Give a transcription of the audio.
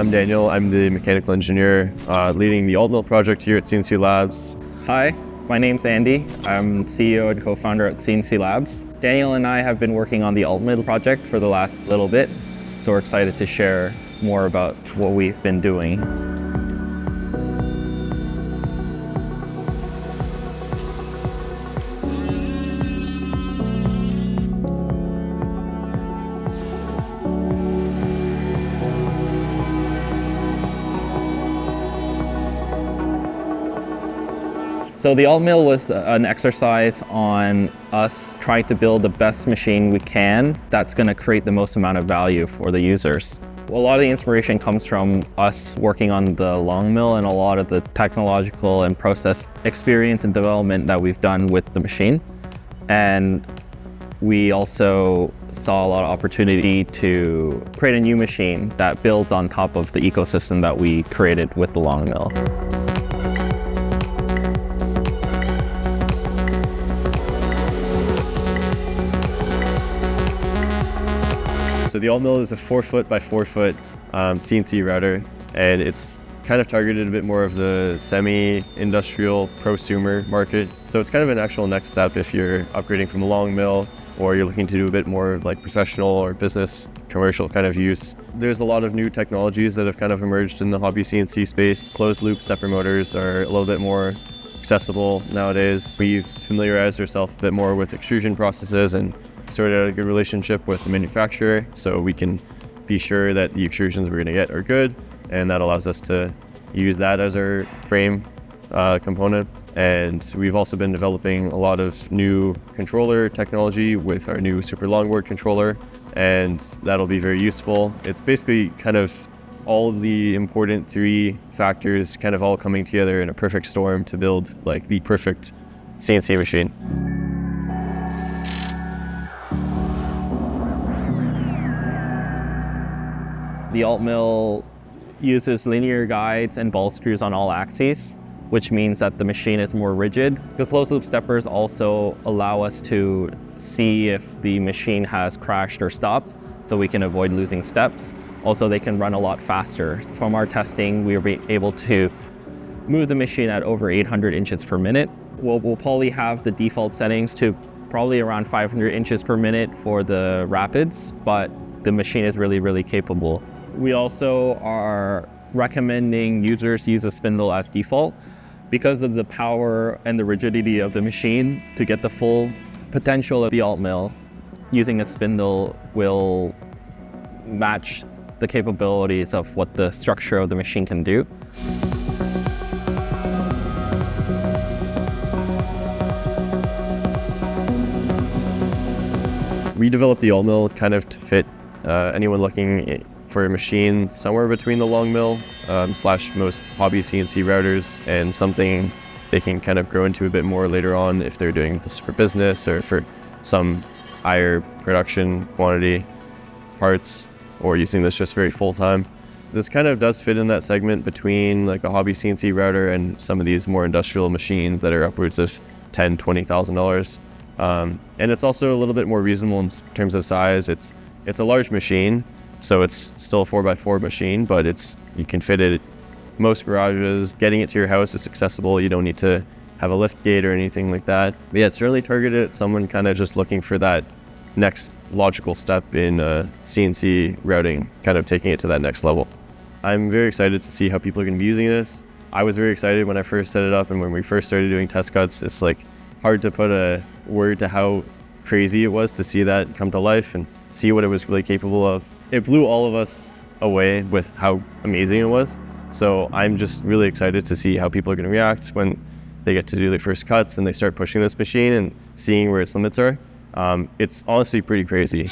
I'm Daniel. I'm the mechanical engineer leading the AltMill project here at Sienci. Hi, my name's Andy. I'm CEO and co-founder at Sienci. Daniel and I have been working on the AltMill project for the last little bit, so we're excited to share more about what we've been doing. So the AltMill was an exercise on us trying to build the best machine we can that's going to create the most amount of value for the users. A lot of the inspiration comes from us working on the long mill and a lot of the technological and process experience and development that we've done with the machine. And we also saw a lot of opportunity to create a new machine that builds on top of the ecosystem that we created with the long mill. So the AltMill is a 4-foot by 4-foot CNC router, and it's kind of targeted a bit more of the semi-industrial prosumer market. So it's kind of an actual next step if you're upgrading from a long mill or you're looking to do a bit more like professional or business commercial kind of use. There's a lot of new technologies that have kind of emerged in the hobby CNC space. Closed loop stepper motors are a little bit more accessible nowadays. We've familiarized ourselves a bit more with extrusion processes and sorted out a good relationship with the manufacturer, so we can be sure that the extrusions we're going to get are good, and that allows us to use that as our frame component. And we've also been developing a lot of new controller technology with our new super longboard controller, and that'll be very useful. It's basically kind of all of the important 3 factors kind of all coming together in a perfect storm to build like the perfect CNC machine. The AltMill uses linear guides and ball screws on all axes, which means that the machine is more rigid. The closed loop steppers also allow us to see if the machine has crashed or stopped, so we can avoid losing steps. Also, they can run a lot faster. From our testing, we were able to move the machine at over 800 inches per minute. We'll probably have the default settings to probably around 500 inches per minute for the rapids, but the machine is really capable. We also are recommending users use a spindle as default because of the power and the rigidity of the machine. To get the full potential of the AltMill, using a spindle will match the capabilities of what the structure of the machine can do. We developed the AltMill kind of to fit anyone looking for a machine somewhere between the long mill slash most hobby CNC routers and something they can kind of grow into a bit more later on if they're doing this for business or for some higher production quantity parts, or using this just very full-time. This kind of does fit in that segment between like a hobby CNC router and some of these more industrial machines that are upwards of $10,000, $20,000. And it's also a little bit more reasonable in terms of size. It's a large machine, so it's still a 4x4 machine, but you can fit it at most garages. Getting it to your house is accessible. You don't need to have a lift gate or anything like that. But yeah, it's really targeted at someone kind of just looking for that next logical step in CNC routing, kind of taking it to that next level. I'm very excited to see how people are going to be using this. I was very excited when I first set it up, and when we first started doing test cuts, it's like hard to put a word to how crazy it was to see that come to life and see what it was really capable of. It blew all of us away with how amazing it was. So I'm just really excited to see how people are going to react when they get to do their first cuts and they start pushing this machine and seeing where its limits are. It's honestly pretty crazy.